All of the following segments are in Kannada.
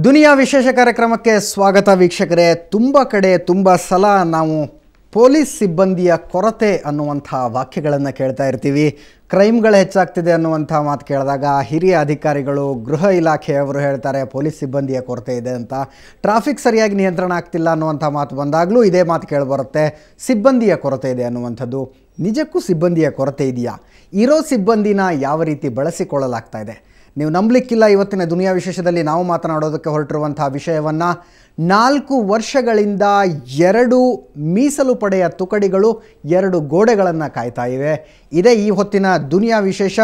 ದುನಿಯಾ ವಿಶೇಷ ಕಾರ್ಯಕ್ರಮಕ್ಕೆ ಸ್ವಾಗತ ವೀಕ್ಷಕರೇ. ತುಂಬ ಕಡೆ ತುಂಬ ಸಲ ನಾವು ಪೊಲೀಸ್ ಸಿಬ್ಬಂದಿಯ ಕೊರತೆ ಅನ್ನುವಂಥ ವಾಕ್ಯಗಳನ್ನು ಕೇಳ್ತಾ ಇರ್ತೀವಿ. ಕ್ರೈಮ್ಗಳು ಹೆಚ್ಚಾಗ್ತಿದೆ ಅನ್ನುವಂಥ ಮಾತು ಕೇಳಿದಾಗ ಹಿರಿಯ ಅಧಿಕಾರಿಗಳು, ಗೃಹ ಇಲಾಖೆಯವರು ಹೇಳ್ತಾರೆ ಪೊಲೀಸ್ ಸಿಬ್ಬಂದಿಯ ಕೊರತೆ ಇದೆ ಅಂತ. ಟ್ರಾಫಿಕ್ ಸರಿಯಾಗಿ ನಿಯಂತ್ರಣ ಆಗ್ತಿಲ್ಲ ಅನ್ನುವಂಥ ಮಾತು ಬಂದಾಗಲೂ ಇದೇ ಮಾತು ಕೇಳಿಬರುತ್ತೆ, ಸಿಬ್ಬಂದಿಯ ಕೊರತೆ ಇದೆ ಅನ್ನುವಂಥದ್ದು. ನಿಜಕ್ಕೂ ಸಿಬ್ಬಂದಿಯ ಕೊರತೆ ಇದೆಯಾ? ಇರೋ ಸಿಬ್ಬಂದಿನ ಯಾವ ರೀತಿ ಬಳಸಿಕೊಳ್ಳಲಾಗ್ತಾ ಇದೆ? ನೀವು ನಂಬಲಿಕ್ಕಿಲ್ಲ, ಇವತ್ತಿನ ದುನಿಯಾ ವಿಶೇಷದಲ್ಲಿ ನಾವು ಮಾತನಾಡೋದಕ್ಕೆ ಹೊರಟಿರುವಂಥ ವಿಷಯವನ್ನು 4 ವರ್ಷಗಳಿಂದ 2 ಮೀಸಲು ಪಡೆಯ ತುಕಡಿಗಳು 2 ಗೋಡೆಗಳನ್ನು ಕಾಯ್ತಾ ಇವೆ. ಇದೇ ಈ ಹೊತ್ತಿನ ದುನಿಯಾ ವಿಶೇಷ.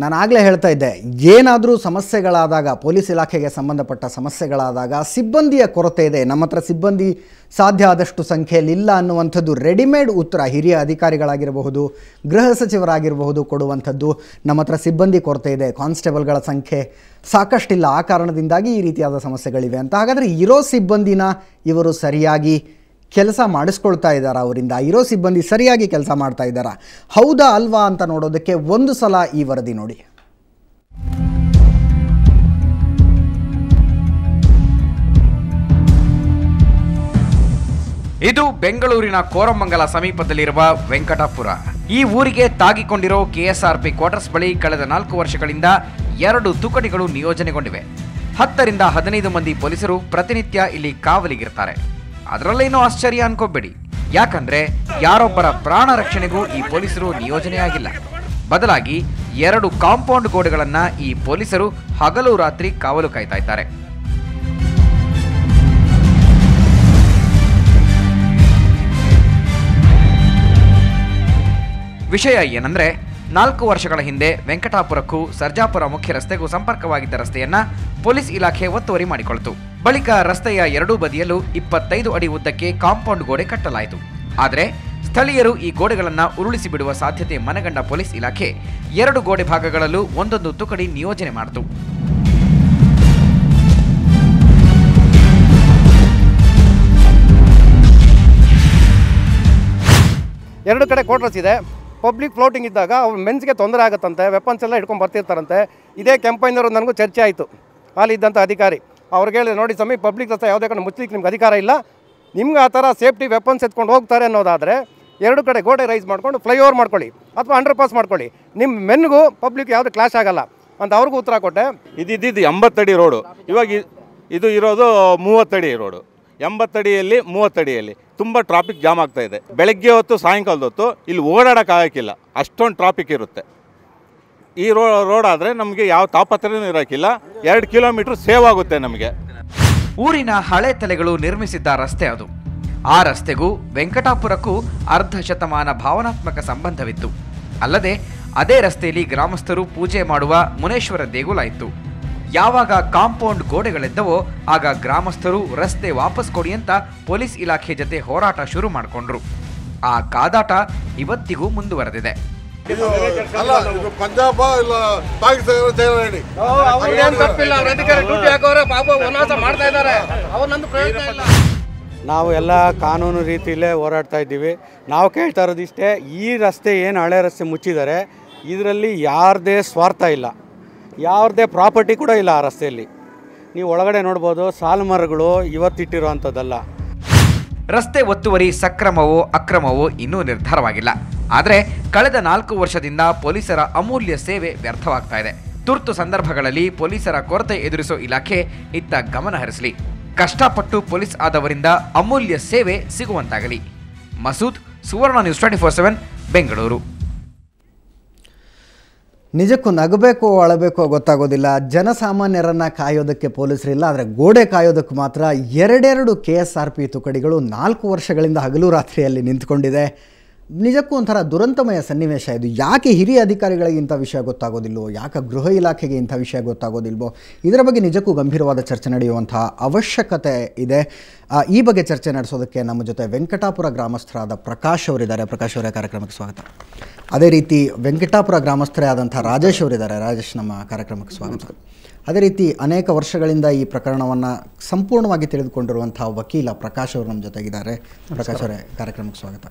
ನಾನು ಆಗಲೇ ಹೇಳ್ತಾ ಇದ್ದೆ, ಏನಾದರೂ ಸಮಸ್ಯೆಗಳಾದಾಗ, ಪೊಲೀಸ್ ಇಲಾಖೆಗೆ ಸಂಬಂಧಪಟ್ಟ ಸಮಸ್ಯೆಗಳಾದಾಗ ಸಿಬ್ಬಂದಿಯ ಕೊರತೆ ಇದೆ, ನಮ್ಮ ಹತ್ರ ಸಿಬ್ಬಂದಿ ಸಾಧ್ಯ ಆದಷ್ಟು ಸಂಖ್ಯೆಯಲ್ಲಿ ಇಲ್ಲ ಅನ್ನುವಂಥದ್ದು ರೆಡಿಮೇಡ್ ಉತ್ತರ ಹಿರಿಯ ಅಧಿಕಾರಿಗಳಾಗಿರಬಹುದು, ಗೃಹ ಸಚಿವರಾಗಿರಬಹುದು ಕೊಡುವಂಥದ್ದು. ನಮ್ಮ ಹತ್ರ ಸಿಬ್ಬಂದಿ ಕೊರತೆ ಇದೆ, ಕಾನ್ಸ್ಟೇಬಲ್ಗಳ ಸಂಖ್ಯೆ ಸಾಕಷ್ಟಿಲ್ಲ, ಆ ಕಾರಣದಿಂದಾಗಿ ಈ ರೀತಿಯಾದ ಸಮಸ್ಯೆಗಳಿವೆ ಅಂತ. ಹಾಗಾದರೆ ಇರೋ ಸಿಬ್ಬಂದಿನ ಇವರು ಸರಿಯಾಗಿ ಕೆಲಸ ಮಾಡಿಸ್ಕೊಳ್ತಾ ಇದ್ದಾರಾ? ಅವರಿಂದ ಇರೋ ಸಿಬ್ಬಂದಿ ಸರಿಯಾಗಿ ಕೆಲಸ ಮಾಡ್ತಾ ಇದ್ದಾರಾ? ಹೌದಾ ಅಲ್ವಾ ಅಂತ ನೋಡೋದಕ್ಕೆ ಒಂದು ಸಲ ಈ ವರದಿ ನೋಡಿ. ಇದು ಬೆಂಗಳೂರಿನ ಕೋರಮಂಗಲ ಸಮೀಪದಲ್ಲಿರುವ ವೆಂಕಟಾಪುರ. ಈ ಊರಿಗೆ ತಾಗಿಕೊಂಡಿರೋ ಕೆಎಸ್ಆರ್ಪಿ ಕ್ವಾರ್ಟರ್ಸ್ ಬಳಿ ಕಳೆದ 4 ವರ್ಷಗಳಿಂದ 2 ತುಕಡಿಗಳು ನಿಯೋಜನೆಗೊಂಡಿವೆ. 10 ರಿಂದ 15 ಮಂದಿ ಪೊಲೀಸರು ಪ್ರತಿನಿತ್ಯ ಇಲ್ಲಿ ಕಾವಲಿಗಿರ್ತಾರೆ. ಅದರಲ್ಲೇನೋ ಆಶ್ಚರ್ಯ ಅನ್ಕೋಬೇಡಿ, ಯಾಕಂದ್ರೆ ಯಾರೊಬ್ಬರ ಪ್ರಾಣ ರಕ್ಷಣೆಗೂ ಈ ಪೊಲೀಸರು ನಿಯೋಜನೆಯಾಗಿಲ್ಲ. ಬದಲಾಗಿ 2 ಕಾಂಪೌಂಡ್ ಗೋಡೆಗಳನ್ನ ಈ ಪೊಲೀಸರು ಹಗಲು ರಾತ್ರಿ ಕಾವಲು ಕಾಯ್ತಾ ಇದ್ದಾರೆ. ವಿಷಯ ಏನಂದ್ರೆ, 4 ವರ್ಷಗಳ ಹಿಂದೆ ವೆಂಕಟಾಪುರಕ್ಕೂ ಸರ್ಜಾಪುರ ಮುಖ್ಯ ರಸ್ತೆಗೂ ಸಂಪರ್ಕವಾಗಿದ್ದ ರಸ್ತೆಯನ್ನ ಪೊಲೀಸ್ ಇಲಾಖೆ ಒತ್ತುವರಿ ಮಾಡಿಕೊಳ್ತು. ಬಳಿಕ ರಸ್ತೆಯ 2 ಬದಿಯಲ್ಲೂ 25 ಅಡಿ ಉದ್ದಕ್ಕೆ ಕಾಂಪೌಂಡ್ ಗೋಡೆ ಕಟ್ಟಲಾಯಿತು. ಆದರೆ ಸ್ಥಳೀಯರು ಈ ಗೋಡೆಗಳನ್ನ ಉರುಳಿಸಿ ಬಿಡುವ ಸಾಧ್ಯತೆ ಮನಗಂಡ ಪೊಲೀಸ್ ಇಲಾಖೆ 2 ಗೋಡೆ ಭಾಗಗಳಲ್ಲೂ ಒಂದೊಂದು ತುಕಡಿ ನಿಯೋಜನೆ ಮಾಡಿತು. ಎರಡು ಕಡೆ ಕ್ವಾರ್ಟರ್ಸ್ ಇದೆ. ಪಬ್ಲಿಕ್ ಫ್ಲೋಟಿಂಗ್ ಇದ್ದಾಗ ಅವ್ರು ಮೆನ್ಸ್ಗೆ ತೊಂದರೆ ಆಗುತ್ತಂತೆ, ವೆಪನ್ಸ್ ಎಲ್ಲ ಹಿಡ್ಕೊಂಡು ಬರ್ತಿರ್ತಾರಂತೆ. ಇದೇ ಕೆಂಪೈನವರು ನನಗೂ ಚರ್ಚೆ ಆಯಿತು, ಅಲ್ಲಿದ್ದಂಥ ಅಧಿಕಾರಿ. ಅವ್ರಿಗೆ ಹೇಳಿದೆ, ನೋಡಿ ಸ್ವಾಮಿ, ಪಬ್ಲಿಕ್ ರಸ್ತೆ ಯಾವುದೇ ಕಡೆ ಮುಚ್ಚಲಿಕ್ಕೆ ನಿಮ್ಗೆ ಅಧಿಕಾರ ಇಲ್ಲ, ನಿಮ್ಗೆ ಆ ಥರ ಸೇಫ್ಟಿ ವೆಪನ್ಸ್ ಎತ್ಕೊಂಡು ಹೋಗ್ತಾರೆ ಅನ್ನೋದಾದರೆ 2 ಕಡೆ ಗೋಡೆ ರೈಸ್ ಮಾಡ್ಕೊಂಡು ಫ್ಲೈಓವರ್ ಮಾಡ್ಕೊಳ್ಳಿ ಅಥವಾ ಅಂಡರ್ ಪಾಸ್ ಮಾಡ್ಕೊಳ್ಳಿ, ನಿಮ್ಮ ಮೆನ್ಗೂ ಪಬ್ಲಿಕ್ ಯಾವುದು ಕ್ಲಾಶ್ ಆಗಲ್ಲ ಅಂತ ಅವ್ರಿಗೂ ಉತ್ತರ ಕೊಟ್ಟೆ. ಇದ್ದಿದ್ದು 80 ಅಡಿ ರೋಡು, ಇವಾಗ ಇದು ಇರೋದು 30 ಅಡಿ ರೋಡು. 80 ಅಡಿಯಲ್ಲಿ 30 ಅಡಿಯಲ್ಲಿ ತುಂಬ ಟ್ರಾಫಿಕ್ ಜಾಮ್ ಆಗ್ತಾ ಇದೆ. ಬೆಳಗ್ಗೆ ಹೊತ್ತು ಸಾಯಂಕಾಲದ ಹೊತ್ತು ಇಲ್ಲಿ ಓಡಾಡೋಕ್ಕಾಗಕ್ಕಿಲ್ಲ, ಅಷ್ಟೊಂದು ಟ್ರಾಫಿಕ್ ಇರುತ್ತೆ. ಈ ರೋಡ್ ಆದರೆ ನಮಗೆ ಯಾವ ತಾಪತ್ರನೂ ಇರೋಕ್ಕಿಲ್ಲ. 2 ಕಿಲೋಮೀಟ್ರ್ ಸೇವ್ ಆಗುತ್ತೆ ನಮಗೆ. ಊರಿನ ಹಳೆ ತಲೆಗಳು ನಿರ್ಮಿಸಿದ್ದ ರಸ್ತೆ ಅದು. ಆ ರಸ್ತೆಗೂ ವೆಂಕಟಾಪುರಕ್ಕೂ ಅರ್ಧ ಶತಮಾನ ಭಾವನಾತ್ಮಕ ಸಂಬಂಧವಿತ್ತು. ಅಲ್ಲದೆ ಅದೇ ರಸ್ತೆಯಲ್ಲಿ ಗ್ರಾಮಸ್ಥರು ಪೂಜೆ ಮಾಡುವ ಮುನೇಶ್ವರ ದೇಗುಲ ಇತ್ತು. ಯಾವಾಗ ಕಾಂಪೌಂಡ್ ಗೋಡೆಗಳೆದ್ದವೋ ಆಗ ಗ್ರಾಮಸ್ಥರು ರಸ್ತೆ ವಾಪಸ್ ಕೊಡಿ ಅಂತ ಪೊಲೀಸ್ ಇಲಾಖೆ ಜೊತೆ ಹೋರಾಟ ಶುರು ಮಾಡಿಕೊಂಡ್ರು. ಆ ಕಾದಾಟ ಇವತ್ತಿಗೂ ಮುಂದುವರೆದಿದೆ. ನಾವು ಎಲ್ಲ ಕಾನೂನು ರೀತಿಯಲ್ಲೇ ಹೋರಾಡ್ತಾ ಇದ್ದೀವಿ. ನಾವು ಕೇಳ್ತಾ ಇರೋದು ಇಷ್ಟೇ, ಈ ರಸ್ತೆ ಏನು ಹಳೆ ರಸ್ತೆ ಮುಚ್ಚಿದ್ದಾರೆ, ಇದರಲ್ಲಿ ಯಾರದೇ ಸ್ವಾರ್ಥ ಇಲ್ಲ, ಯಾರದೇ ಪ್ರಾಪರ್ಟಿ ಕೂಡ ಇಲ್ಲ ಆ ರಸ್ತೆಯಲ್ಲಿ. ನೀವು ಒಳಗಡೆ ನೋಡ್ಬೋದು, ಸಾಲು ಮರಗಳು ಇವತ್ತಿಟ್ಟಿರೋ ಅಂಥದ್ದಲ್ಲ. ರಸ್ತೆ ಒತ್ತುವರಿ ಸಕ್ರಮವೋ ಅಕ್ರಮವೋ ಇನ್ನೂ ನಿರ್ಧಾರವಾಗಿಲ್ಲ. ಆದರೆ ಕಳೆದ 4 ವರ್ಷದಿಂದ ಪೊಲೀಸರ ಅಮೂಲ್ಯ ಸೇವೆ ವ್ಯರ್ಥವಾಗ್ತಾ ಇದೆ. ತುರ್ತು ಸಂದರ್ಭಗಳಲ್ಲಿ ಪೊಲೀಸರ ಕೊರತೆ ಎದುರಿಸೋ ಇಲಾಖೆ ಇತ್ತ ಗಮನ ಹರಿಸಲಿ. ಕಷ್ಟಪಟ್ಟು ಪೊಲೀಸ್ ಆದವರಿಂದ ಅಮೂಲ್ಯ ಸೇವೆ ಸಿಗುವಂತಾಗಲಿ. ಮಸೂದ್, ಸುವರ್ಣ ನ್ಯೂಸ್ 24/7, ಬೆಂಗಳೂರು. ನಿಜಕ್ಕೂ ನಗಬೇಕೋ ಅಳಬೇಕೋ ಗೊತ್ತಾಗೋದಿಲ್ಲ. ಜನಸಾಮಾನ್ಯರನ್ನು ಕಾಯೋದಕ್ಕೆ ಪೊಲೀಸರಿಲ್ಲ, ಆದರೆ ಗೋಡೆ ಕಾಯೋದಕ್ಕೆ ಮಾತ್ರ 2 KSRP ತುಕಡಿಗಳು 4 ವರ್ಷಗಳಿಂದ ಹಗಲು ರಾತ್ರಿಯಲ್ಲಿ ನಿಂತ್ಕೊಂಡಿದೆ. ನಿಜಕ್ಕೂ ಒಂಥರ ದುರಂತಮಯ ಸನ್ನಿವೇಶ ಇದು. ಯಾಕೆ ಹಿರಿಯ ಅಧಿಕಾರಿಗಳಿಗೆ ಇಂಥ ವಿಷಯ ಗೊತ್ತಾಗೋದಿಲ್ವೋ, ಯಾಕೆ ಗೃಹ ಇಲಾಖೆಗೆ ಇಂಥ ವಿಷಯ ಗೊತ್ತಾಗೋದಿಲ್ವೋ, ಇದರ ಬಗ್ಗೆ ನಿಜಕ್ಕೂ ಗಂಭೀರವಾದ ಚರ್ಚೆ ನಡೆಯುವಂಥ ಅವಶ್ಯಕತೆ ಇದೆ. ಈ ಬಗ್ಗೆ ಚರ್ಚೆ ನಡೆಸೋದಕ್ಕೆ ನಮ್ಮ ಜೊತೆ ವೆಂಕಟಾಪುರ ಗ್ರಾಮಸ್ಥರಾದ ಪ್ರಕಾಶ್ ಅವರಿದ್ದಾರೆ. ಪ್ರಕಾಶ್ ಅವರೇ, ಕಾರ್ಯಕ್ರಮಕ್ಕೆ ಸ್ವಾಗತ. ಅದೇ ರೀತಿ ವೆಂಕಟಾಪುರ ಗ್ರಾಮಸ್ಥರೇ ಆದಂಥ ರಾಜೇಶ್ ಅವರಿದ್ದಾರೆ. ರಾಜೇಶ್, ನಮ್ಮ ಕಾರ್ಯಕ್ರಮಕ್ಕೆ ಸ್ವಾಗತ. ಅದೇ ರೀತಿ ಅನೇಕ ವರ್ಷಗಳಿಂದ ಈ ಪ್ರಕರಣವನ್ನು ಸಂಪೂರ್ಣವಾಗಿ ತಿಳಿದುಕೊಂಡಿರುವಂಥ ವಕೀಲ ಪ್ರಕಾಶ್ ಅವರು ನಮ್ಮ ಜೊತೆಗಿದ್ದಾರೆ. ಪ್ರಕಾಶ್ ಅವರೇ, ಕಾರ್ಯಕ್ರಮಕ್ಕೆ ಸ್ವಾಗತ.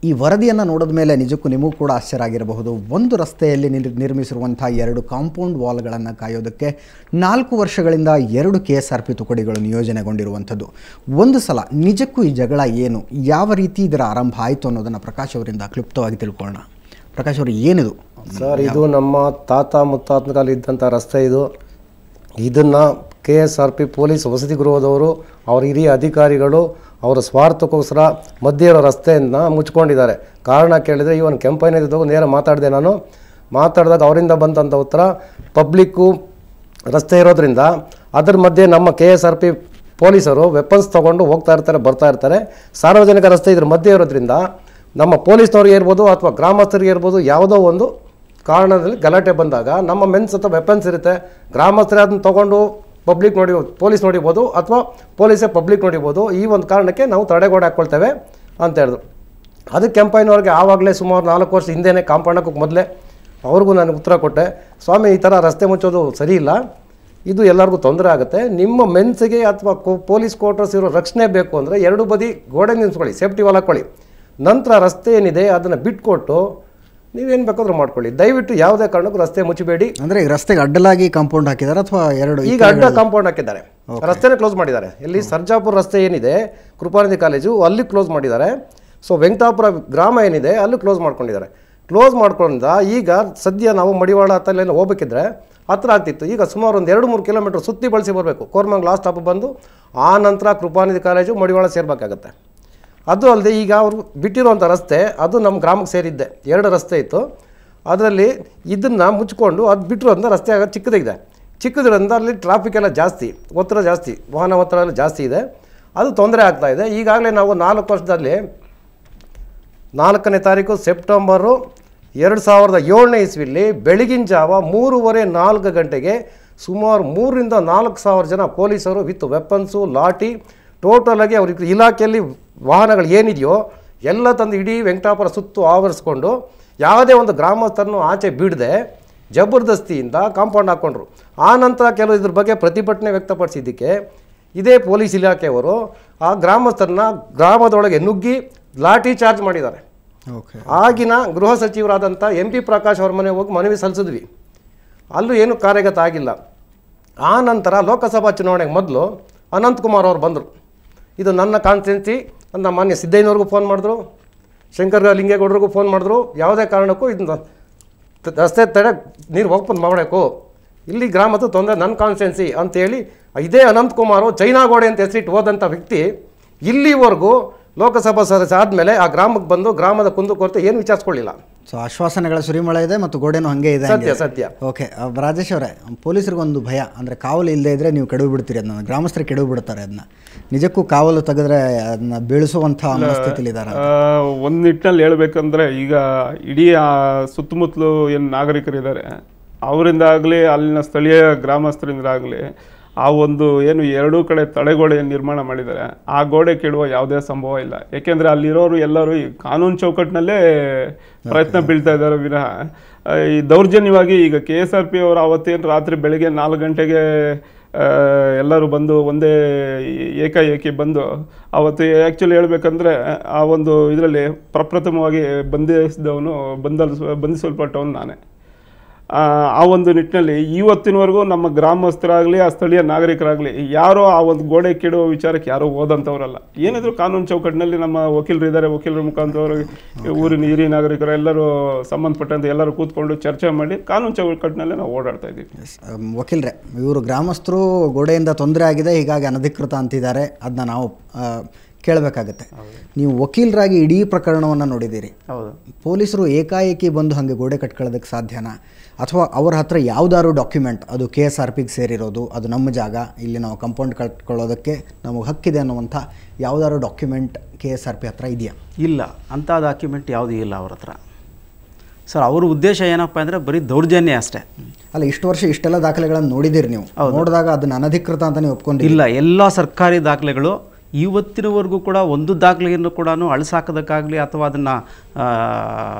ಈ ವರದಿಯನ್ನು ನೋಡಿದ ಮೇಲೆ ನಿಜಕ್ಕೂ ನಿಮಗೂ ಕೂಡ ಆಶ್ಚರ್ಯ ಆಗಿರಬಹುದು. ಒಂದು ರಸ್ತೆಯಲ್ಲಿ ನಿರ್ಮಿಸಿರುವಂಥ 2 ಕಾಂಪೌಂಡ್ ವಾಲ್ಗಳನ್ನು ಕಾಯೋದಕ್ಕೆ 4 ವರ್ಷಗಳಿಂದ 2 KSRP ತುಕಡಿಗಳು ನಿಯೋಜನೆಗೊಂಡಿರುವಂಥದ್ದು. ಒಂದು ಸಲ ನಿಜಕ್ಕೂ ಈ ಜಗಳ ಏನು, ಯಾವ ರೀತಿ ಇದರ ಆರಂಭ ಆಯಿತು ಅನ್ನೋದನ್ನು ಪ್ರಕಾಶ್ ಅವರಿಂದ ಕ್ಲುಪ್ತವಾಗಿ ತಿಳ್ಕೊಳ್ಳೋಣ. ಪ್ರಕಾಶ್ ಅವರು, ಏನಿದು ಸರ್? ಇದು ನಮ್ಮ ತಾತ ಮುತ್ತಾತನ ಕಾಲ ಇದ್ದಂಥ ರಸ್ತೆ ಇದು. ಇದನ್ನು KSRP ಪೊಲೀಸ್ ವಸತಿ ಗೃಹದವರು, ಅವರ ಹಿರಿಯ ಅಧಿಕಾರಿಗಳು ಅವರ ಸ್ವಾರ್ಥಕ್ಕೋಸ್ಕರ ಮಧ್ಯೆ ಇರೋ ರಸ್ತೆಯನ್ನು ಮುಚ್ಕೊಂಡಿದ್ದಾರೆ. ಕಾರಣ ಕೇಳಿದರೆ ಇವನ್ ಕೆಂಪೈನಲ್ಲಿದ್ದಾಗ ನೇರ ಮಾತಾಡಿದೆ. ನಾನು ಮಾತಾಡಿದಾಗ ಅವರಿಂದ ಬಂದಂಥ ಉತ್ತರ, ಪಬ್ಲಿಕ್ಕು ರಸ್ತೆ ಇರೋದ್ರಿಂದ ಅದರ ಮಧ್ಯೆ ನಮ್ಮ KSRP ಪೊಲೀಸರು ವೆಪನ್ಸ್ ತೊಗೊಂಡು ಹೋಗ್ತಾ ಇರ್ತಾರೆ, ಬರ್ತಾ ಇರ್ತಾರೆ. ಸಾರ್ವಜನಿಕ ರಸ್ತೆ ಇದ್ರ ಮಧ್ಯೆ ಇರೋದ್ರಿಂದ ನಮ್ಮ ಪೊಲೀಸ್ನವ್ರಿಗೆ ಇರ್ಬೋದು ಅಥವಾ ಗ್ರಾಮಸ್ಥರಿಗೆ ಇರ್ಬೋದು, ಯಾವುದೋ ಒಂದು ಕಾರಣದಲ್ಲಿ ಗಲಾಟೆ ಬಂದಾಗ ನಮ್ಮ ಮೆನ್ಸ್ ಅಥವಾ ವೆಪನ್ಸ್ ಇರುತ್ತೆ. ಗ್ರಾಮಸ್ಥರೇ ಅದನ್ನು ತೊಗೊಂಡು ಪಬ್ಲಿಕ್ ಪೊಲೀಸ್ ನೋಡಿಬೋದು ಅಥವಾ ಪೊಲೀಸೇ ಪಬ್ಲಿಕ್ ನೋಡಿಬೋದು. ಈ ಒಂದು ಕಾರಣಕ್ಕೆ ನಾವು ತಡೆಗೋಡೆ ಹಾಕ್ಕೊಳ್ತೇವೆ ಅಂತ ಹೇಳಿದ್ರು. ಅದಕ್ಕೆ ಕೆಂಪೈನವ್ರಿಗೆ ಆವಾಗಲೇ ಸುಮಾರು 4 ವರ್ಷ ಹಿಂದೆಯೇ ಕಾಂಪೌಂಡ್ ಹಾಕೋಕ್ಕೆ ಮೊದಲೇ ಅವ್ರಿಗೂ ನಾನು ಉತ್ತರ ಕೊಟ್ಟೆ, ಸ್ವಾಮಿ ಈ ಥರ ರಸ್ತೆ ಮುಚ್ಚೋದು ಸರಿ ಇಲ್ಲ, ಇದು ಎಲ್ಲರಿಗೂ ತೊಂದರೆ ಆಗುತ್ತೆ. ನಿಮ್ಮ ಮೆನ್ಸಿಗೆ ಅಥವಾ ಪೊಲೀಸ್ ಕ್ವಾರ್ಟರ್ಸ್ ಇರೋ ರಕ್ಷಣೆ ಬೇಕು ಅಂದರೆ 2 ಬದಿ ಗೋಡೆ ನಿಲ್ಲಿಸ್ಕೊಳ್ಳಿ, ಸೇಫ್ಟಿ ವಾಲ್ ಹಾಕ್ಕೊಳ್ಳಿ. ನಂತರ ರಸ್ತೆ ಏನಿದೆ ಅದನ್ನು ಬಿಟ್ಕೊಟ್ಟು ನೀವೇನು ಬೇಕಾದ್ರೂ ಮಾಡ್ಕೊಳ್ಳಿ. ದಯವಿಟ್ಟು ಯಾವುದೇ ಕಾರಣಕ್ಕೂ ರಸ್ತೆ ಮುಚ್ಚಬೇಡಿ. ಅಂದರೆ ಈ ರಸ್ತೆಗೆ ಅಡ್ಡಲಾಗಿ ಕಾಂಪೌಂಡ್ ಹಾಕಿದ್ದಾರೆ ಅಥವಾ 2 ಈಗ ಅಡ್ಡ ಕಾಂಪೌಂಡ್ ಹಾಕಿದ್ದಾರೆ, ರಸ್ತೆನೇ ಕ್ಲೋಸ್ ಮಾಡಿದ್ದಾರೆ. ಇಲ್ಲಿ ಸರ್ಜಾಪುರ ರಸ್ತೆ ಏನಿದೆ ಕೃಪಾನಿಧಿ ಕಾಲೇಜು ಅಲ್ಲಿ ಕ್ಲೋಸ್ ಮಾಡಿದ್ದಾರೆ. ಸೊ ವೆಂಕಟಾಪುರ ಗ್ರಾಮ ಏನಿದೆ ಅಲ್ಲಿ ಕ್ಲೋಸ್ ಮಾಡ್ಕೊಂಡಿದ್ದಾರೆ. ಕ್ಲೋಸ್ ಮಾಡ್ಕೊಂಡ ಈಗ ಸದ್ಯ ನಾವು ಮಡಿವಾಳ ಹತ್ತಲ್ಲೆಲ್ಲ ಹೋಗ್ಬೇಕಿದ್ರೆ ಹತ್ರ ಆಗ್ತಿತ್ತು. ಈಗ ಸುಮಾರು ಒಂದು 2-3 ಕಿಲೋಮೀಟರ್ ಸುತ್ತಿ ಬಳಸಿ ಬರಬೇಕು. ಕೋರ್ಮಂಗ್ ಲಾಸ್ಟ್ ಸ್ಟಾಪ್ ಬಂದು ಆ ನಂತರ ಕೃಪಾನಿಧಿ ಕಾಲೇಜು ಮಡಿವಾಳ ಸೇರಬೇಕಾಗತ್ತೆ. ಅದು ಅಲ್ಲದೆ ಈಗ ಅವರು ಬಿಟ್ಟಿರುವಂಥ ರಸ್ತೆ ಅದು ನಮ್ಮ ಗ್ರಾಮಕ್ಕೆ ಸೇರಿದ್ದೆ. 2 ರಸ್ತೆ ಇತ್ತು, ಅದರಲ್ಲಿ ಇದನ್ನು ಮುಚ್ಕೊಂಡು ಅದು ಬಿಟ್ಟಿರೋದ್ರಿಂದ ರಸ್ತೆ ಆಗ ಚಿಕ್ಕದಿದೆ. ಚಿಕ್ಕದ್ರಿಂದ ಅಲ್ಲಿ ಟ್ರಾಫಿಕ್ ಎಲ್ಲ ಜಾಸ್ತಿ, ಒತ್ತಡ ಜಾಸ್ತಿ, ವಾಹನ ಒತ್ತಡ ಎಲ್ಲ ಜಾಸ್ತಿ ಇದೆ. ಅದು ತೊಂದರೆ ಆಗ್ತಾಯಿದೆ. ಈಗಾಗಲೇ ನಾವು 4 ವರ್ಷದಲ್ಲಿ 4ನೇ ತಾರೀಕು ಸೆಪ್ಟೆಂಬರು 2007ನೇ ಇಸ್ವಿಲಿ ಬೆಳಗಿನ ಜಾವ 3:30-4 ಗಂಟೆಗೆ ಸುಮಾರು 3,000 ರಿಂದ 4,000 ಜನ ಪೊಲೀಸರು ವಿತ್ ವೆಪನ್ಸು, ಲಾಠಿ, ಟೋಟಲಾಗಿ ಅವ್ರಿಗೆ ಇಲಾಖೆಯಲ್ಲಿ ವಾಹನಗಳು ಏನಿದೆಯೋ ಎಲ್ಲ ತಂದು ಇಡೀ ವೆಂಕಟಾಪುರ ಸುತ್ತು ಆವರಿಸ್ಕೊಂಡು ಯಾವುದೇ ಒಂದು ಗ್ರಾಮಸ್ಥರನ್ನು ಆಚೆ ಬಿಡದೆ ಜಬರ್ದಸ್ತಿಯಿಂದ ಕಾಂಪೌಂಡ್ ಹಾಕ್ಕೊಂಡ್ರು. ಆ ನಂತರ ಕೆಲವು ಇದ್ರ ಬಗ್ಗೆ ಪ್ರತಿಭಟನೆ ವ್ಯಕ್ತಪಡಿಸಿದ್ದಕ್ಕೆ ಇದೇ ಪೊಲೀಸ್ ಇಲಾಖೆಯವರು ಆ ಗ್ರಾಮಸ್ಥರನ್ನ ಗ್ರಾಮದೊಳಗೆ ನುಗ್ಗಿ ಲಾಠಿ ಚಾರ್ಜ್ ಮಾಡಿದ್ದಾರೆ. ಆಗಿನ ಗೃಹ ಸಚಿವರಾದಂಥ MP ಪ್ರಕಾಶ್ ಅವ್ರ ಮನೆ ಹೋಗಿ ಮನವಿ ಸಲ್ಲಿಸಿದ್ವಿ, ಅಲ್ಲೂ ಏನೂ ಕಾರ್ಯಗತ ಆಗಿಲ್ಲ. ಆ ನಂತರ ಲೋಕಸಭಾ ಚುನಾವಣೆಗೆ ಮೊದಲು ಅನಂತಕುಮಾರ್ ಅವರು ಬಂದರು. ಇದು ನನ್ನ ಕಾನ್ಸ್ಟಿಟ್ಯೂನ್ಸಿ ಅಂತ ಮಾನ್ಯ ಸಿದ್ದಯ್ಯನವ್ರಿಗೂ ಫೋನ್ ಮಾಡಿದ್ರು, ಶಂಕರ್ ಲಿಂಗೇಗೌಡರಿಗೂ ಫೋನ್ ಮಾಡಿದ್ರು. ಯಾವುದೇ ಕಾರಣಕ್ಕೂ ಇದನ್ನ ರಸ್ತೆ ತಡೆ ನೀರು ಓಪನ್ ಮಾಡಬೇಕು, ಇಲ್ಲಿ ಗ್ರಾಮದ ತೊಂದರೆ ನನ್ನ ಕಾನ್ಸ್ಟಿಟ್ಯೂನ್ಸಿ ಅಂತೇಳಿ ಇದೇ ಅನಂತಕುಮಾರು ಚೈನಾ ಗೋಡೆ ಅಂತ ಹೆಸರಿಟ್ಟು ಹೋದಂಥ ವ್ಯಕ್ತಿ ಇಲ್ಲಿವರೆಗೂ ಲೋಕಸಭಾ ಸದಸ್ಯ ಆದಮೇಲೆ ಆ ಗ್ರಾಮಕ್ಕೆ ಬಂದು ಗ್ರಾಮದ ಕುಂದುಕೊರತೆ ಏನು ವಿಚಾರಿಸ್ಕೊಳ್ಳಿಲ್ಲ. ಸೊ ಆಶ್ವಾಸನೆಗಳ ಸುರಿಮಳೆ ಇದೆ ಮತ್ತು ಗೋಡೆನೂ ಹಾಗೆ ಇದೆ. ಸತ್ಯ. ಓಕೆ, ರಾಜೇಶ್ ಅವರೇ, ಪೊಲೀಸರಿಗೊಂದು ಭಯ ಅಂದರೆ ಕಾವಲು ಇಲ್ಲದೆ ಇದ್ದರೆ ನೀವು ಕೆಡವು ಬಿಡ್ತೀರಿ ಅದನ್ನ, ಗ್ರಾಮಸ್ಥರು ಕೆಡವು ಬಿಡ್ತಾರೆ ಅದನ್ನ. ನಿಜಕ್ಕೂ ಕಾವಲು ತೆಗೆದ್ರೆ ಅದನ್ನ ಬೀಳಿಸುವಂಥ ಮನಸ್ಥಿತಿಲಿದ್ದಾರೆ. ಒಂದು ನಿಟ್ಟಿನಲ್ಲಿ ಹೇಳ್ಬೇಕಂದ್ರೆ ಈಗ ಇಡೀ ಸುತ್ತಮುತ್ತಲು ಏನು ನಾಗರಿಕರಿದ್ದಾರೆ ಅವರಿಂದ ಆಗಲಿ ಅಲ್ಲಿನ ಸ್ಥಳೀಯ ಗ್ರಾಮಸ್ಥರಿಂದ ಆಗಲಿ ಆ ಒಂದು ಏನು 2 ಕಡೆ ತಡೆಗೋಡೆ ನಿರ್ಮಾಣ ಮಾಡಿದ್ದಾರೆ, ಆ ಗೋಡೆ ಕೆಡುವ ಯಾವುದೇ ಸಂಭವ ಇಲ್ಲ. ಏಕೆಂದರೆ ಅಲ್ಲಿರೋರು ಎಲ್ಲರೂ ಈ ಕಾನೂನು ಚೌಕಟ್ಟಿನಲ್ಲೇ ಪ್ರಯತ್ನ ಬೀಳ್ತಾ ಇದ್ದಾರೆ ವಿನಃ ಈ ದೌರ್ಜನ್ಯವಾಗಿ ಈಗ KSRP ಅವರು ಅವತ್ತೇನು ರಾತ್ರಿ ಬೆಳಗ್ಗೆ 4 ಗಂಟೆಗೆ ಎಲ್ಲರೂ ಬಂದು ಒಂದೇ ಏಕಾಏಕಿ ಬಂದು ಅವತ್ತು ಆ್ಯಕ್ಚುಲಿ ಹೇಳ್ಬೇಕಂದ್ರೆ ಆ ಒಂದು ಇದರಲ್ಲಿ ಪ್ರಪ್ರಥಮವಾಗಿ ಬಂಧಿಸಲ್ಪಟ್ಟವನು ನಾನೇ. ಆ ಒಂದು ನಿಟ್ಟಿನಲ್ಲಿ ಇವತ್ತಿನವರೆಗೂ ನಮ್ಮ ಗ್ರಾಮಸ್ಥರಾಗಲಿ ಆ ಸ್ಥಳೀಯ ನಾಗರಿಕರಾಗಲಿ ಯಾರೋ ಆ ಒಂದು ಗೋಡೆ ಕೆಡುವ ವಿಚಾರಕ್ಕೆ ಯಾರೋ ಓದಂಥವ್ರಲ್ಲ. ಏನಿದ್ರು ಕಾನೂನು ಚೌಕಟ್ಟಿನಲ್ಲಿ ನಮ್ಮ ವಕೀಲರು ಇದ್ದಾರೆ, ವಕೀಲರ ಮುಖಾಂತರ ಊರಿನ ಹಿರಿಯ ನಾಗರಿಕರು ಎಲ್ಲರೂ ಸಂಬಂಧಪಟ್ಟಂತೆ ಎಲ್ಲರೂ ಕೂತ್ಕೊಂಡು ಚರ್ಚೆ ಮಾಡಿ ಕಾನೂನು ಚೌಕಟ್ಟಿನಲ್ಲೇ ನಾವು ಓಡಾಡ್ತಾ ಇದ್ದೀವಿ. ವಕೀಲರೇ, ಇವರು ಗ್ರಾಮಸ್ಥರು ಗೋಡೆಯಿಂದ ತೊಂದರೆ ಆಗಿದೆ ಹೀಗಾಗಿ ಅನಧಿಕೃತ ಅಂತಿದ್ದಾರೆ, ಅದನ್ನ ನಾವು ಕೇಳಬೇಕಾಗತ್ತೆ. ನೀವು ವಕೀಲರಾಗಿ ಇಡೀ ಪ್ರಕರಣವನ್ನು ನೋಡಿದ್ದೀರಿ. ಹೌದು. ಪೊಲೀಸರು ಏಕಾಏಕಿ ಬಂದು ಹಾಗೆ ಗೋಡೆ ಕಟ್ಕೊಳ್ಳೋದಕ್ಕೆ ಸಾಧ್ಯನಾ? ಅಥವಾ ಅವ್ರ ಹತ್ರ ಯಾವುದಾದ್ರು ಡಾಕ್ಯುಮೆಂಟ್ ಅದು KSRPಗೆ ಸೇರಿರೋದು, ಅದು ನಮ್ಮ ಜಾಗ, ಇಲ್ಲಿ ನಾವು ಕಂಪೌಂಡ್ ಕಟ್ಕೊಳ್ಳೋದಕ್ಕೆ ನಮಗೆ ಹಕ್ಕಿದೆ ಅನ್ನುವಂಥ ಯಾವುದಾದ್ರು ಡಾಕ್ಯುಮೆಂಟ್ KSRP ಹತ್ರ ಇದೆಯಾ? ಇಲ್ಲ, ಅಂಥ ಡಾಕ್ಯುಮೆಂಟ್ ಯಾವುದೂ ಇಲ್ಲ ಅವ್ರ ಹತ್ರ. ಸರ್, ಅವ್ರ ಉದ್ದೇಶ ಏನಪ್ಪ ಅಂದರೆ ಬರೀ ದೌರ್ಜನ್ಯ ಅಷ್ಟೇ. ಅಲ್ಲ, ಇಷ್ಟು ವರ್ಷ ಇಷ್ಟೆಲ್ಲ ದಾಖಲೆಗಳನ್ನು ನೋಡಿದ್ದೀರಿ ನೀವು, ನೋಡಿದಾಗ ಅದನ್ನು ಅನಧಿಕೃತ ಅಂತ ನೀವು ಒಪ್ಕೊಂಡಿಲ್ಲ? ಇಲ್ಲ, ಎಲ್ಲ ಸರ್ಕಾರಿ ದಾಖಲೆಗಳು ಇವತ್ತಿನವರೆಗೂ ಕೂಡ ಒಂದು ದಾಖಲೆಯನ್ನು ಕೂಡ ಅಳಿಸಾಕೋದಕ್ಕಾಗಲಿ ಅಥವಾ ಅದನ್ನು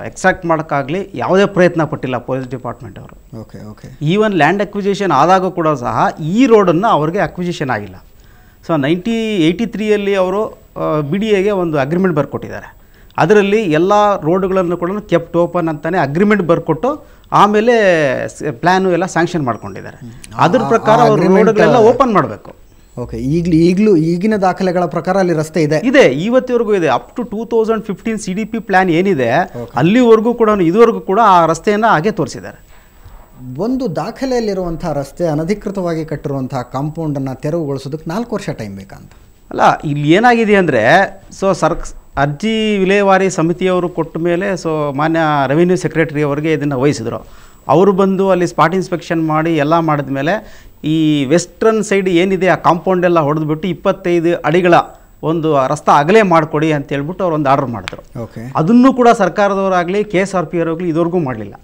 ಎಕ್ಸ್ಟ್ರಾಕ್ಟ್ ಮಾಡೋಕ್ಕಾಗಲಿ ಯಾವುದೇ ಪ್ರಯತ್ನ ಪಟ್ಟಿಲ್ಲ ಪೊಲೀಸ್ ಡಿಪಾರ್ಟ್ಮೆಂಟ್ ಅವರು. ಓಕೆ. ಈವನ್ ಲ್ಯಾಂಡ್ ಅಕ್ವಿಜಿಷನ್ ಆದಾಗ ಕೂಡ ಸಹ ಈ ರೋಡನ್ನು ಅವ್ರಿಗೆ ಅಕ್ವಿಜಿಷನ್ ಆಗಿಲ್ಲ. ಸೊ 1983ಯಲ್ಲಿ ಅವರು BDAಗೆ ಒಂದು ಅಗ್ರಿಮೆಂಟ್ ಬರ್ಕೊಟ್ಟಿದ್ದಾರೆ. ಅದರಲ್ಲಿ ಎಲ್ಲ ರೋಡ್ಗಳನ್ನು ಕೂಡ ಕೆಪ್ಟ್ ಓಪನ್ ಅಂತಾನೆ ಅಗ್ರಿಮೆಂಟ್ ಬರ್ಕೊಟ್ಟು ಆಮೇಲೆ ಪ್ಲ್ಯಾನು ಎಲ್ಲ ಸ್ಯಾಂಕ್ಷನ್ ಮಾಡ್ಕೊಂಡಿದ್ದಾರೆ. ಅದ್ರ ಪ್ರಕಾರ ಅವರು ರೋಡ್ಗಳೆಲ್ಲ ಓಪನ್ ಮಾಡಬೇಕು. ಓಕೆ, ಈಗಿನ ದಾಖಲೆಗಳ ಪ್ರಕಾರ ಅಲ್ಲಿ ರಸ್ತೆ ಇದೆ ಇವತ್ತಿವರೆಗೂ ಇದೆ. ಅಪ್ ಟು 2015 CDP ಪ್ಲ್ಯಾನ್ ಏನಿದೆ ಅಲ್ಲಿವರೆಗೂ ಕೂಡ ಇದುವರೆಗೂ ಕೂಡ ಆ ರಸ್ತೆಯನ್ನು ಹಾಗೆ ತೋರಿಸಿದ್ದಾರೆ. ಒಂದು ದಾಖಲೆಯಲ್ಲಿರುವಂಥ ರಸ್ತೆ ಅನಧಿಕೃತವಾಗಿ ಕಟ್ಟಿರುವಂಥ ಕಾಂಪೌಂಡನ್ನು ತೆರವುಗೊಳಿಸೋದಕ್ಕೆ 4 ವರ್ಷ ಟೈಮ್ ಬೇಕಂತ. ಅಲ್ಲ, ಇಲ್ಲಿ ಏನಾಗಿದೆ ಅಂದರೆ ಅರ್ಜಿ ವಿಲೇವಾರಿ ಸಮಿತಿಯವರು ಕೊಟ್ಟ ಮೇಲೆ ಮಾನ್ಯ ರೆವಿನ್ಯೂ ಸೆಕ್ರೆಟರಿ ಅವರಿಗೆ ಇದನ್ನು ವಹಿಸಿದ್ರು. ಅವರು ಬಂದು ಅಲ್ಲಿ ಸ್ಪಾಟ್ ಇನ್ಸ್ಪೆಕ್ಷನ್ ಮಾಡಿ ಎಲ್ಲ ಮಾಡಿದ ಮೇಲೆ ಈ ವೆಸ್ಟರ್ನ್ ಸೈಡ್ ಏನಿದೆ ಆ ಕಾಂಪೌಂಡೆಲ್ಲ ಹೊಡೆದ್ಬಿಟ್ಟು 25 ಅಡಿಗಳ ಒಂದು ರಸ್ತೆ ಅಗಲೇ ಮಾಡಿಕೊಡಿ ಅಂತ ಹೇಳ್ಬಿಟ್ಟು ಅವ್ರು ಒಂದು ಆರ್ಡರ್ ಮಾಡಿದ್ರು. ಓಕೆ, ಅದನ್ನು ಕೂಡ ಸರ್ಕಾರದವರಾಗಲಿ KSRP ಅವರಾಗಲಿ ಇದುವರೆಗೂ ಮಾಡಲಿಲ್ಲ.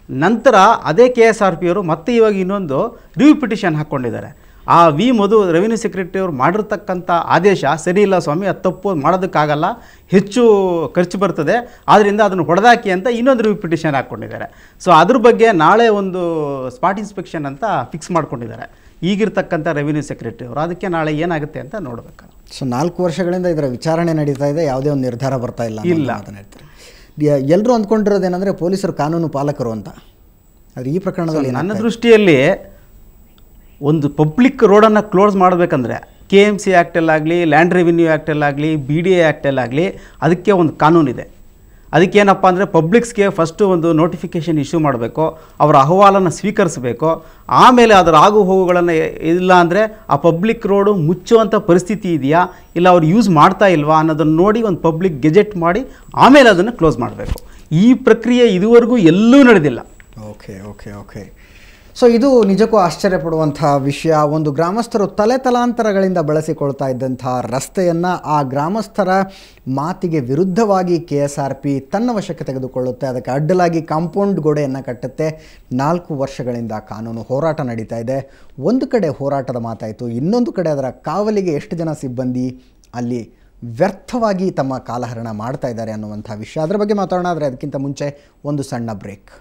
ನಂತರ ಅದೇ KSRP ಅವರು ಮತ್ತೆ ಇವಾಗ ಇನ್ನೊಂದು ರಿವ್ಯೂ ಪಿಟಿಷನ್ ಹಾಕ್ಕೊಂಡಿದ್ದಾರೆ. ಆ ಮಧು ರೆವಿನ್ಯೂ ಸೆಕ್ರೆಟರಿ ಅವರು ಮಾಡಿರ್ತಕ್ಕಂಥ ಆದೇಶ ಸರಿ ಇಲ್ಲ ಸ್ವಾಮಿ, ಅದು ತಪ್ಪು, ಮಾಡೋದಕ್ಕಾಗಲ್ಲ, ಹೆಚ್ಚು ಖರ್ಚು ಬರ್ತದೆ, ಆದ್ದರಿಂದ ಅದನ್ನು ಹೊಡೆದಾಕಿ ಅಂತ ಇನ್ನೊಂದು ರಿವ್ಯೂ ಪಿಟಿಷನ್ ಹಾಕ್ಕೊಂಡಿದ್ದಾರೆ. ಅದ್ರ ಬಗ್ಗೆ ನಾಳೆ ಒಂದು ಸ್ಪಾಟ್ ಇನ್ಸ್ಪೆಕ್ಷನ್ ಅಂತ ಫಿಕ್ಸ್ ಮಾಡ್ಕೊಂಡಿದ್ದಾರೆ ಈಗಿರ್ತಕ್ಕಂಥ ರೆವಿನ್ಯೂ ಸೆಕ್ರೆಟರಿ ಅವರು. ಅದಕ್ಕೆ ನಾಳೆ ಏನಾಗುತ್ತೆ ಅಂತ ನೋಡಬೇಕು. 4 ವರ್ಷಗಳಿಂದ ಇದರ ವಿಚಾರಣೆ ನಡೀತಾ ಇದೆ, ಯಾವುದೇ ಒಂದು ನಿರ್ಧಾರ ಬರ್ತಾ ಇಲ್ಲ. ಎಲ್ಲರೂ ಅಂದ್ಕೊಂಡಿರೋದೇನೆಂದರೆ ಪೊಲೀಸರು ಕಾನೂನು ಪಾಲಕರು ಅಂತ. ಆದರೆ ಈ ಪ್ರಕರಣದಲ್ಲಿ ನನ್ನ ದೃಷ್ಟಿಯಲ್ಲಿ ಒಂದು ಪಬ್ಲಿಕ್ ರೋಡನ್ನು ಕ್ಲೋಸ್ ಮಾಡಬೇಕಂದ್ರೆ KMC ಆ್ಯಕ್ಟಲ್ಲಾಗಲಿ, ಲ್ಯಾಂಡ್ ರೆವಿನ್ಯೂ ಆ್ಯಕ್ಟಲ್ಲಾಗಲಿ, BDA ಆ್ಯಕ್ಟಲ್ಲಾಗಲಿ ಅದಕ್ಕೆ ಒಂದು ಕಾನೂನಿದೆ. ಅದಕ್ಕೇನಪ್ಪ ಅಂದರೆ ಪಬ್ಲಿಕ್ಸ್ಗೆ ಫಸ್ಟು ಒಂದು ನೋಟಿಫಿಕೇಷನ್ ಇಶ್ಯೂ ಮಾಡಬೇಕು, ಅವರ ಅಹವಾಲನ್ನು ಸ್ವೀಕರಿಸಬೇಕು, ಆಮೇಲೆ ಅದರ ಆಗು ಹೋಗುಗಳನ್ನು ಇಲ್ಲ ಅಂದರೆ ಆ ಪಬ್ಲಿಕ್ ರೋಡು ಮುಚ್ಚುವಂಥ ಪರಿಸ್ಥಿತಿ ಇದೆಯಾ, ಇಲ್ಲ ಅವ್ರು ಯೂಸ್ ಮಾಡ್ತಾ ಇಲ್ವಾ ಅನ್ನೋದನ್ನು ನೋಡಿ ಒಂದು ಪಬ್ಲಿಕ್ ಗೆಜೆಟ್ ಮಾಡಿ ಆಮೇಲೆ ಅದನ್ನು ಕ್ಲೋಸ್ ಮಾಡಬೇಕು. ಈ ಪ್ರಕ್ರಿಯೆ ಇದುವರೆಗೂ ಎಲ್ಲೂ ನಡೆದಿಲ್ಲ. ಓಕೆ. ಇದು ನಿಜಕ್ಕೂ ಆಶ್ಚರ್ಯಪಡುವಂಥ ವಿಷಯ. ಒಂದು ಗ್ರಾಮಸ್ಥರು ತಲೆತಲಾಂತರಗಳಿಂದ ಬಳಸಿಕೊಳ್ತಾ ಇದ್ದಂಥ ರಸ್ತೆಯನ್ನು ಆ ಗ್ರಾಮಸ್ಥರ ಮಾತಿಗೆ ವಿರುದ್ಧವಾಗಿ KSRP ತನ್ನ ವಶಕ್ಕೆ ತೆಗೆದುಕೊಳ್ಳುತ್ತೆ. ಅದಕ್ಕೆ ಅಡ್ಡಲಾಗಿ ಕಾಂಪೌಂಡ್ ಗೋಡೆಯನ್ನು ಕಟ್ಟುತ್ತೆ. 4 ವರ್ಷಗಳಿಂದ ಕಾನೂನು ಹೋರಾಟ ನಡೀತಾ ಇದೆ. ಒಂದು ಕಡೆ ಹೋರಾಟದ ಮಾತಾಯಿತು, ಇನ್ನೊಂದು ಕಡೆ ಅದರ ಕಾವಲಿಗೆ ಎಷ್ಟು ಜನ ಸಿಬ್ಬಂದಿ ಅಲ್ಲಿ ವ್ಯರ್ಥವಾಗಿ ತಮ್ಮ ಕಾಲಹರಣ ಮಾಡ್ತಾ ಇದ್ದಾರೆ ಅನ್ನುವಂಥ ವಿಷಯ. ಅದರ ಬಗ್ಗೆ ಮಾತಾಡೋಣ. ಆದರೆ ಅದಕ್ಕಿಂತ ಮುಂಚೆ ಒಂದು ಸಣ್ಣ ಬ್ರೇಕ್.